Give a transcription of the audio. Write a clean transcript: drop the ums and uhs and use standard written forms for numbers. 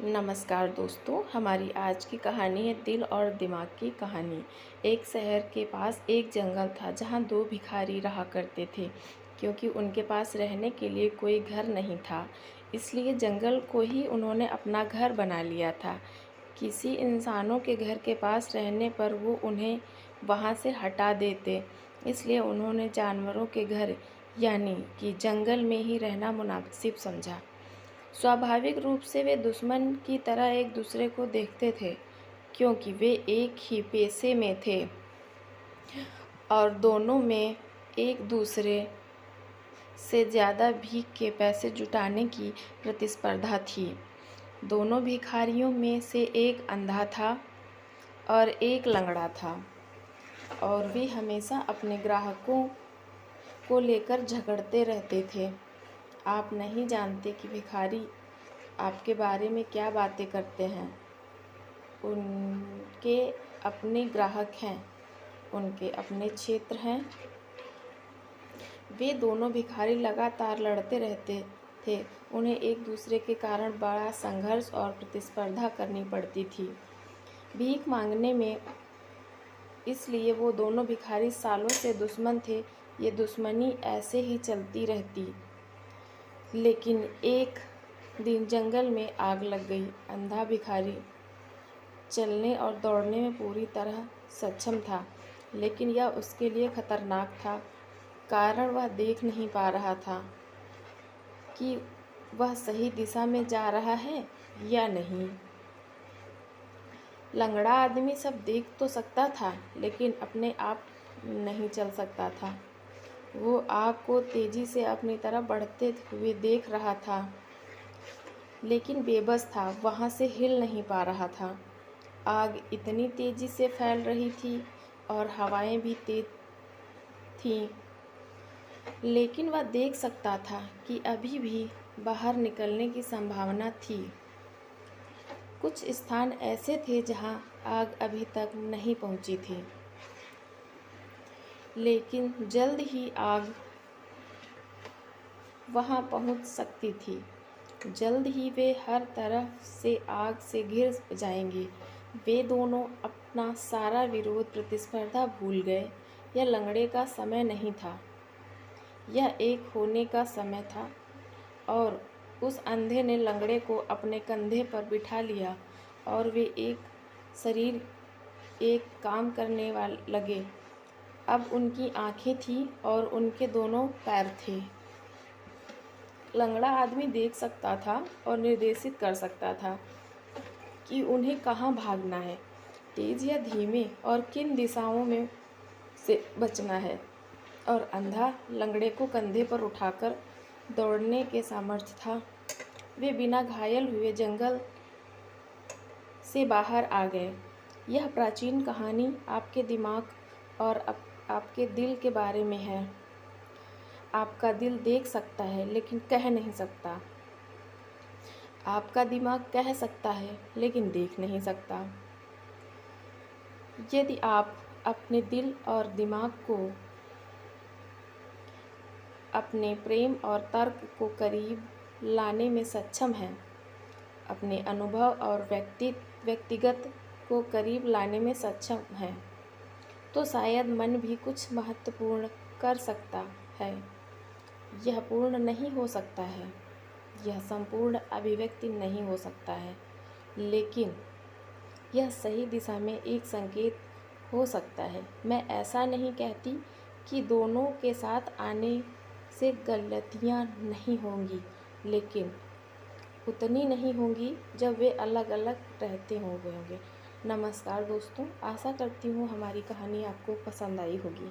नमस्कार दोस्तों, हमारी आज की कहानी है दिल और दिमाग की कहानी। एक शहर के पास एक जंगल था जहाँ दो भिखारी रहा करते थे। क्योंकि उनके पास रहने के लिए कोई घर नहीं था, इसलिए जंगल को ही उन्होंने अपना घर बना लिया था। किसी इंसानों के घर के पास रहने पर वो उन्हें वहाँ से हटा देते, इसलिए उन्होंने जानवरों के घर यानी कि जंगल में ही रहना मुनासिब समझा। स्वाभाविक रूप से वे दुश्मन की तरह एक दूसरे को देखते थे, क्योंकि वे एक ही पेशे में थे और दोनों में एक दूसरे से ज़्यादा भीख के पैसे जुटाने की प्रतिस्पर्धा थी। दोनों भिखारियों में से एक अंधा था और एक लंगड़ा था, और वे हमेशा अपने ग्राहकों को लेकर झगड़ते रहते थे। आप नहीं जानते कि भिखारी आपके बारे में क्या बातें करते हैं। उनके अपने ग्राहक हैं, उनके अपने क्षेत्र हैं। वे दोनों भिखारी लगातार लड़ते रहते थे। उन्हें एक दूसरे के कारण बड़ा संघर्ष और प्रतिस्पर्धा करनी पड़ती थी भीख मांगने में। इसलिए वो दोनों भिखारी सालों से दुश्मन थे। ये दुश्मनी ऐसे ही चलती रहती, लेकिन एक दिन जंगल में आग लग गई। अंधा भिखारी चलने और दौड़ने में पूरी तरह सक्षम था, लेकिन यह उसके लिए खतरनाक था, कारण वह देख नहीं पा रहा था कि वह सही दिशा में जा रहा है या नहीं। लंगड़ा आदमी सब देख तो सकता था, लेकिन अपने आप नहीं चल सकता था। वो आग को तेजी से अपनी तरफ बढ़ते हुए देख रहा था, लेकिन बेबस था, वहाँ से हिल नहीं पा रहा था। आग इतनी तेजी से फैल रही थी और हवाएं भी तेज थीं, लेकिन वह देख सकता था कि अभी भी बाहर निकलने की संभावना थी। कुछ स्थान ऐसे थे जहाँ आग अभी तक नहीं पहुँची थी, लेकिन जल्द ही आग वहां पहुंच सकती थी। जल्द ही वे हर तरफ से आग से घिर जाएंगे। वे दोनों अपना सारा विरोध प्रतिस्पर्धा भूल गए। यह लंगड़े का समय नहीं था, यह एक होने का समय था। और उस अंधे ने लंगड़े को अपने कंधे पर बिठा लिया और वे एक शरीर एक काम करने वाले लगे। अब उनकी आंखें थीं और उनके दोनों पैर थे। लंगड़ा आदमी देख सकता था और निर्देशित कर सकता था कि उन्हें कहाँ भागना है, तेज या धीमे, और किन दिशाओं में से बचना है। और अंधा लंगड़े को कंधे पर उठाकर दौड़ने के सामर्थ्य था। वे बिना घायल हुए जंगल से बाहर आ गए। यह प्राचीन कहानी आपके दिमाग और आपके दिल के बारे में है। आपका दिल देख सकता है लेकिन कह नहीं सकता। आपका दिमाग कह सकता है लेकिन देख नहीं सकता। यदि आप अपने दिल और दिमाग को अपने प्रेम और तर्क को करीब लाने में सक्षम हैं, अपने अनुभव और व्यक्तिगत को करीब लाने में सक्षम हैं, तो शायद मन भी कुछ महत्वपूर्ण कर सकता है। यह पूर्ण नहीं हो सकता है, यह संपूर्ण अभिव्यक्ति नहीं हो सकता है, लेकिन यह सही दिशा में एक संकेत हो सकता है। मैं ऐसा नहीं कहती कि दोनों के साथ आने से गलतियां नहीं होंगी, लेकिन उतनी नहीं होंगी जब वे अलग अलग रहते होंगे। नमस्कार दोस्तों, आशा करती हूँ हमारी कहानी आपको पसंद आई होगी।